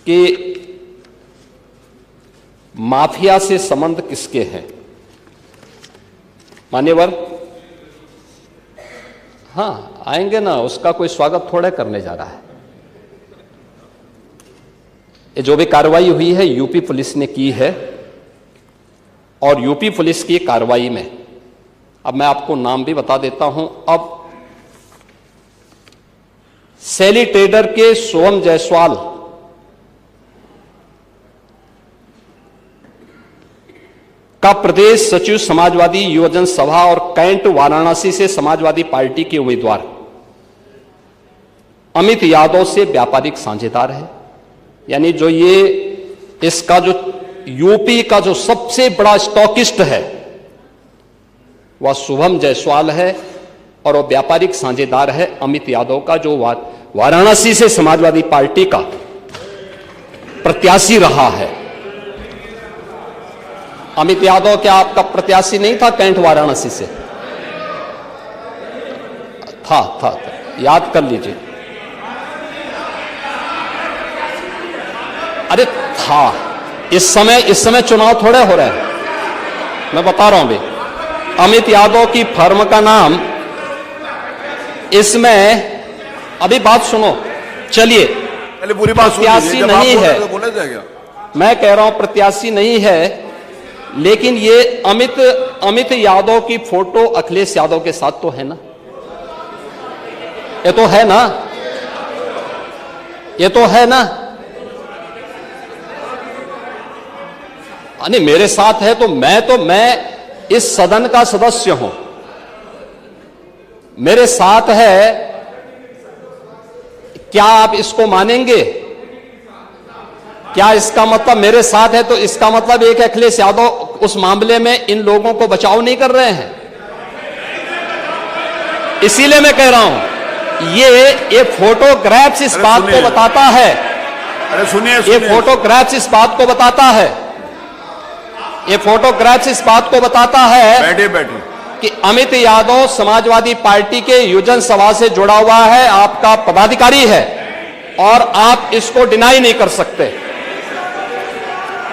कि माफिया से संबंध किसके हैं। मान्यवर, हां आएंगे ना, उसका कोई स्वागत थोड़े करने जा रहा है। ये जो भी कार्रवाई हुई है यूपी पुलिस ने की है, और यूपी पुलिस की कार्रवाई में अब मैं आपको नाम भी बता देता हूं। अब सैली ट्रेडर के सोहम जायसवाल का प्रदेश सचिव समाजवादी युवजन सभा और कैंट वाराणसी से समाजवादी पार्टी के उम्मीदवार अमित यादव से व्यापारिक साझेदार है। यानी जो ये इसका जो यूपी का जो सबसे बड़ा स्टॉकिस्ट है वह शुभम जायसवाल है, और वह व्यापारिक साझेदार है अमित यादव का, जो वाराणसी से समाजवादी पार्टी का प्रत्याशी रहा है। अमित यादव क्या आपका प्रत्याशी नहीं था कैंट वाराणसी से? था, याद कर लीजिए। अरे था, इस समय चुनाव थोड़े हो रहे हैं, मैं बता रहा हूं भाई। अमित यादव की फर्म का नाम इसमें, अभी बात सुनो, चलिए, पूरी बात प्रत्याशी नहीं है, मैं कह रहा हूं प्रत्याशी नहीं है, लेकिन ये अमित यादव की फोटो अखिलेश यादव के साथ तो है ना, ये तो है ना, ये तो है ना। नहीं, मेरे साथ है तो मैं इस सदन का सदस्य हूं, मेरे साथ है, क्या आप इसको मानेंगे? क्या इसका मतलब मेरे साथ है तो इसका मतलब एक अखिलेश यादव उस मामले में इन लोगों को बचाव नहीं कर रहे हैं? इसीलिए मैं कह रहा हूं ये फोटोग्राफ्स इस बात को बताता है। अरे सुनिए, ये फोटोग्राफ्स इस बात को बताता है, ये फोटोग्राफ्स इस बात को बताता है बैठे कि अमित यादव समाजवादी पार्टी के युवजन सभा से जुड़ा हुआ है, आपका पदाधिकारी है, और आप इसको डिनाई नहीं कर सकते।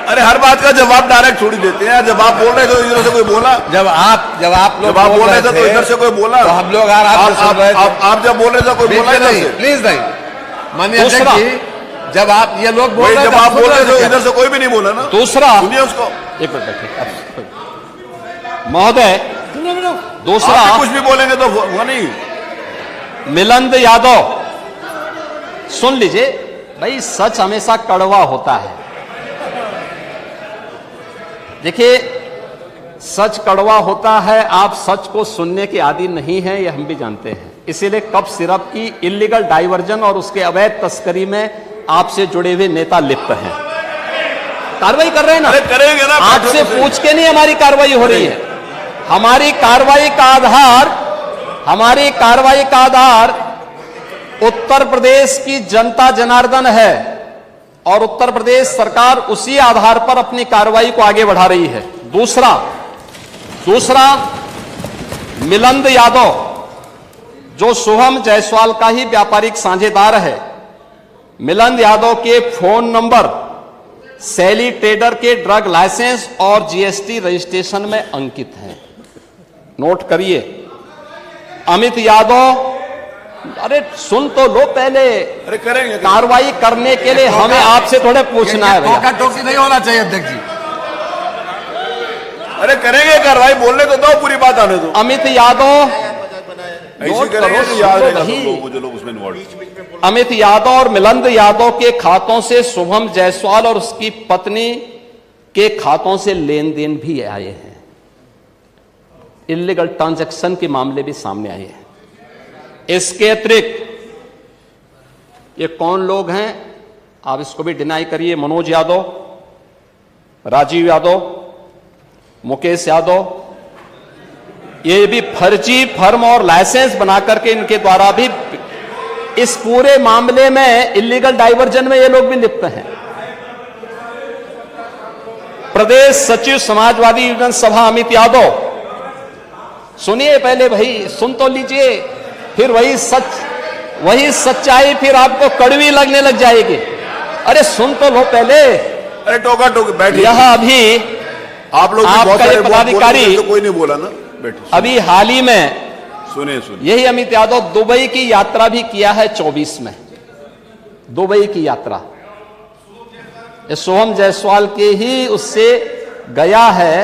अरे हर बात का जवाब डायरेक्ट थोड़ी देते हैं। जब आप बोल रहे थे तो इधर से कोई बोला, जब आप लोग बोल रहे थे तो इधर से कोई बोला, तो हम लोग आप जब बोल रहे थे कोई बोला नहीं, प्लीज नहीं। माननीय अध्यक्ष जी, जब आप ये लोग बोल रहे थे, जब आप बोल रहे थे इधर से कोई भी नहीं बोला ना। दूसरा, सुनिए उसको, एक मिनट महोदय, दूसरा कुछ भी बोलेंगे तो वो नहीं। मिलिंद यादव, सुन लीजिए भाई, सच हमेशा कड़वा होता है। देखिए, सच कड़वा होता है, आप सच को सुनने के आदी नहीं हैं, यह हम भी जानते हैं। इसीलिए कप सिरप की इलीगल डाइवर्जन और उसके अवैध तस्करी में आपसे जुड़े हुए नेता लिप्त हैं। कार्रवाई कर रहे हैं ना? अरे करेंगे ना, आपसे पूछ के नहीं हमारी कार्रवाई हो रही है। हमारी कार्रवाई का आधार उत्तर प्रदेश की जनता जनार्दन है, और उत्तर प्रदेश सरकार उसी आधार पर अपनी कार्रवाई को आगे बढ़ा रही है। दूसरा मिलिंद यादव, जो शुभम जायसवाल का ही व्यापारिक साझेदार है, मिलिंद यादव के फोन नंबर सैली ट्रेडर के ड्रग लाइसेंस और जीएसटी रजिस्ट्रेशन में अंकित हैं। नोट करिए, अमित यादव, अरे सुन तो लो पहले। अरे करेंगे, कार्रवाई करने के लिए हमें आपसे थोड़े पूछना है भैया। टोकी नहीं होना चाहिए अध्यक्ष जी। अरे करेंगे कार्रवाई, बोलने तो दो, पूरी बात आने दो। अमित यादव, अमित यादव और मिलिंद यादव के खातों से शुभम जायसवाल और उसकी पत्नी के खातों से लेन देन भी आए हैं। इलीगल ट्रांजैक्शन के मामले भी सामने आए हैं। इसके अतिरिक्त ये कौन लोग हैं, आप इसको भी डिनाई करिए। मनोज यादव, राजीव यादव, मुकेश यादव, ये भी फर्जी फर्म और लाइसेंस बनाकर के इनके द्वारा भी इस पूरे मामले में इलीगल डाइवर्जन में ये लोग भी लिप्त हैं। प्रदेश सचिव समाजवादी युवजन सभा अमित यादव, सुनिए पहले भाई, सुन तो लीजिए, फिर वही सच्चाई फिर आपको कड़वी लगने लग जाएगी। अरे सुन तो लो पहले। अरे टोका टोकी बैठिए। यह अभी आप लोग भी आपका बहुत सारे ये पदाधिकारी बोल तो कोई नहीं बोला ना। बैठिए अभी हाल ही में सुनिए सुनिए। यही अमित यादव दुबई की यात्रा भी किया है 24 में। दुबई की यात्रा ये सोहम जायसवाल के ही उससे गया है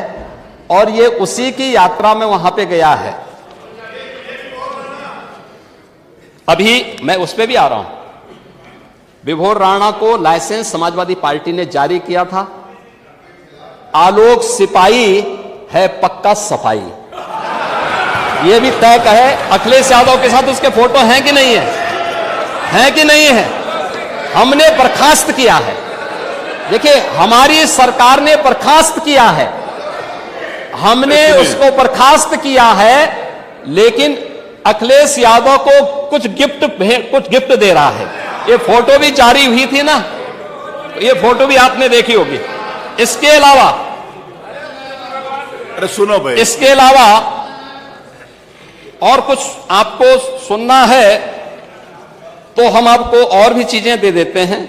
और ये उसी की यात्रा में वहां पे गया है। अभी मैं उस पे भी आ रहा हूं। विभोर राणा को लाइसेंस समाजवादी पार्टी ने जारी किया था। आलोक सिपाही है पक्का सफाई, यह भी तय है। अखिलेश यादव के साथ उसके फोटो हैं कि नहीं है? हैं कि नहीं है? हमने बर्खास्त किया है। देखिए हमारी सरकार ने बर्खास्त किया है, हमने उसको बर्खास्त किया है, लेकिन अखिलेश यादव को कुछ गिफ्ट दे रहा है। ये फोटो भी जारी हुई थी ना, ये फोटो भी आपने देखी होगी। इसके अलावा अरे सुनो भाई, इसके अलावा और कुछ आपको सुनना है तो हम आपको और भी चीजें दे देते हैं।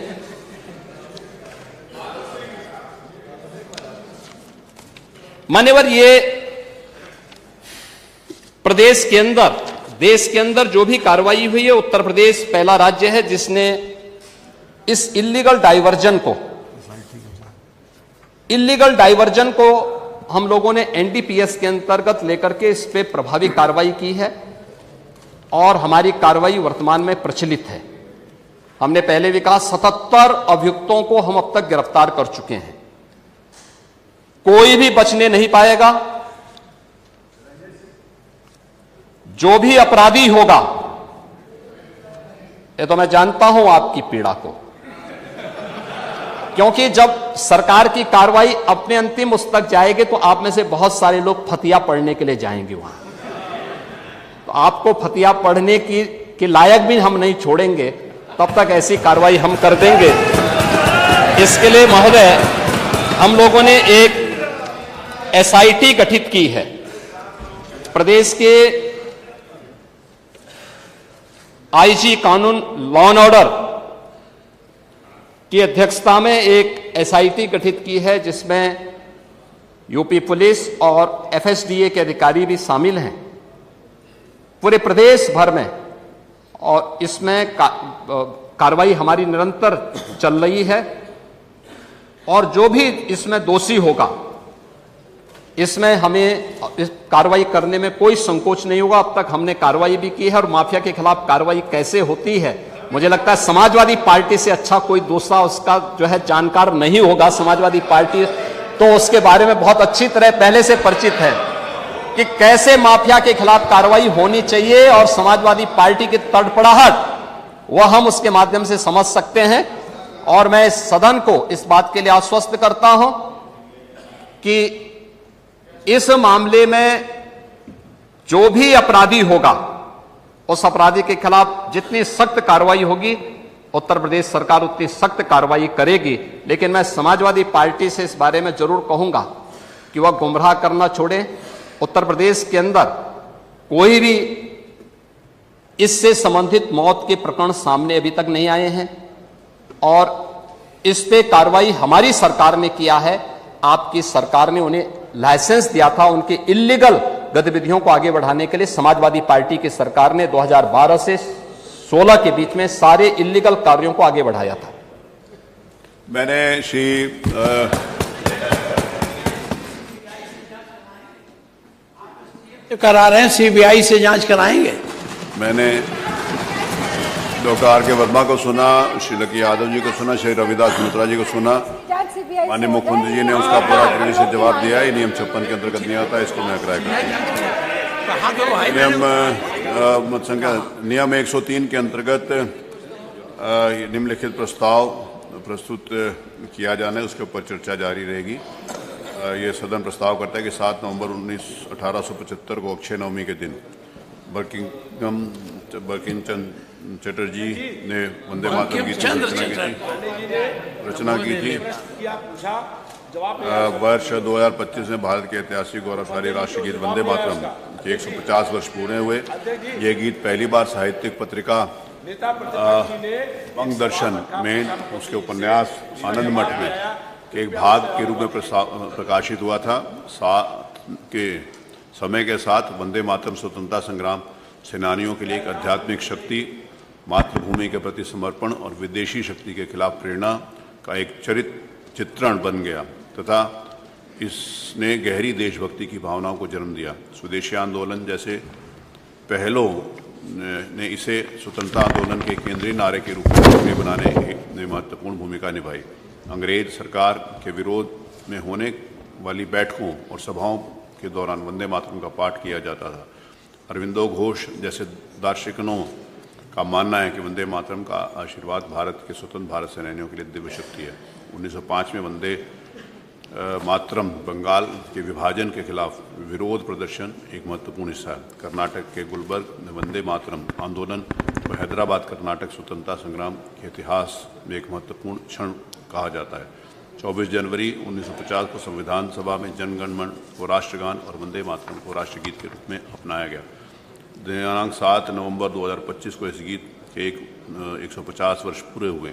मान्यवर, ये प्रदेश के अंदर, देश के अंदर जो भी कार्रवाई हुई है, उत्तर प्रदेश पहला राज्य है जिसने इस इल्लीगल डाइवर्जन को हम लोगों ने एनडीपीएस के अंतर्गत लेकर के इस पे प्रभावी कार्रवाई की है और हमारी कार्रवाई वर्तमान में प्रचलित है। हमने पहले भी कहा 77 अभियुक्तों को हम अब तक गिरफ्तार कर चुके हैं। कोई भी बचने नहीं पाएगा। जो भी अपराधी होगा, ये तो मैं जानता हूं आपकी पीड़ा को, क्योंकि जब सरकार की कार्रवाई अपने अंतिम उस तक जाएगी तो आप में से बहुत सारे लोग फतिया पढ़ने के लिए जाएंगे वहां। तो आपको फतिया पढ़ने के लायक भी हम नहीं छोड़ेंगे, तब तक ऐसी कार्रवाई हम कर देंगे। इसके लिए महोदय हम लोगों ने एक एसआईटी गठित की है। प्रदेश के आईजी कानून लॉ एंड ऑर्डर की अध्यक्षता में एक एसआईटी गठित की है, जिसमें यूपी पुलिस और एफएसडीए के अधिकारी भी शामिल हैं पूरे प्रदेश भर में। और इसमें कार्रवाई हमारी निरंतर चल रही है और जो भी इसमें दोषी होगा, इसमें हमें इस कार्रवाई करने में कोई संकोच नहीं होगा। अब तक हमने कार्रवाई भी की है और माफिया के खिलाफ कार्रवाई कैसे होती है, मुझे लगता है समाजवादी पार्टी से अच्छा कोई दूसरा उसका जो है जानकार नहीं होगा। समाजवादी पार्टी तो उसके बारे में बहुत अच्छी तरह पहले से परिचित है कि कैसे माफिया के खिलाफ कार्रवाई होनी चाहिए, और समाजवादी पार्टी की तड़पड़ाहट वह हम उसके माध्यम से समझ सकते हैं। और मैं इस सदन को इस बात के लिए आश्वस्त करता हूं कि इस मामले में जो भी अपराधी होगा, उस अपराधी के खिलाफ जितनी सख्त कार्रवाई होगी, उत्तर प्रदेश सरकार उतनी सख्त कार्रवाई करेगी। लेकिन मैं समाजवादी पार्टी से इस बारे में जरूर कहूंगा कि वह गुमराह करना छोड़े। उत्तर प्रदेश के अंदर कोई भी इससे संबंधित मौत के प्रकरण सामने अभी तक नहीं आए हैं और इस पे कार्रवाई हमारी सरकार ने किया है। आपकी सरकार ने उन्हें लाइसेंस दिया था, उनके इल्लीगल गतिविधियों को आगे बढ़ाने के लिए समाजवादी पार्टी की सरकार ने 2012 से 16 के बीच में सारे इल्लीगल कार्यों को आगे बढ़ाया था। मैंने श्री करा रहे हैं, सीबीआई से जांच कराएंगे। मैंने डॉक्टर आर के वर्मा को सुना, श्री लकी यादव जी को सुना, श्री रविदास मिश्रा जी को सुना। माननीय मुख्यमंत्री जी ने उसका पूरा तरीके से जवाब दिया है। नियम 56 के अंतर्गत नहीं आता, इसको मैं कराया नियम 103 के अंतर्गत निम्नलिखित प्रस्ताव प्रस्तुत किया जाना है, उसके ऊपर चर्चा जारी रहेगी। ये सदन प्रस्ताव करता है कि 7 नवंबर 1875 को अक्षय नवमी के दिन बंकिमचंद्र चटर्जी ने वंदे मातरम गीत की रचना की थी। वर्ष 2025 में भारत के ऐतिहासिक गौरवशाली राष्ट्रीय गीत वंदे मातरम के 150 वर्ष पूरे हुए। ये गीत पहली बार साहित्यिक पत्रिका बंग दर्शन में उसके उपन्यास आनंद मठ में के एक भाग के रूप में प्रकाशित हुआ था। के समय के साथ वंदे मातरम स्वतंत्रता संग्राम सेनानियों के लिए एक आध्यात्मिक शक्ति, मातृभूमि के प्रति समर्पण और विदेशी शक्ति के खिलाफ प्रेरणा का एक चित्रण बन गया तथा इसने गहरी देशभक्ति की भावनाओं को जन्म दिया। स्वदेशी आंदोलन जैसे पहलों ने इसे स्वतंत्रता आंदोलन के केंद्रीय नारे के रूप में बनाने में महत्वपूर्ण भूमिका निभाई। अंग्रेज सरकार के विरोध में होने वाली बैठकों और सभाओं के दौरान वंदे मातरम का पाठ किया जाता था। अरविंदो घोष जैसे दार्शनिकों का मानना है कि वंदे मातरम का आशीर्वाद भारत के स्वतंत्र भारत सेनानियों के लिए दिव्य शक्ति है। 1905 में वंदे मातरम बंगाल के विभाजन के खिलाफ विरोध प्रदर्शन एक महत्वपूर्ण हिस्सा है। कर्नाटक के गुलबर्ग में वंदे मातरम आंदोलन और हैदराबाद कर्नाटक स्वतंत्रता संग्राम के इतिहास में एक महत्वपूर्ण क्षण कहा जाता है। 24 जनवरी 1950 को संविधान सभा में जनगण मन को राष्ट्रगान और वंदे मातरम को राष्ट्रगीत के रूप में अपनाया गया। दिनांक 7 नवंबर 2025 को इस गीत के 150 वर्ष पूरे हुए।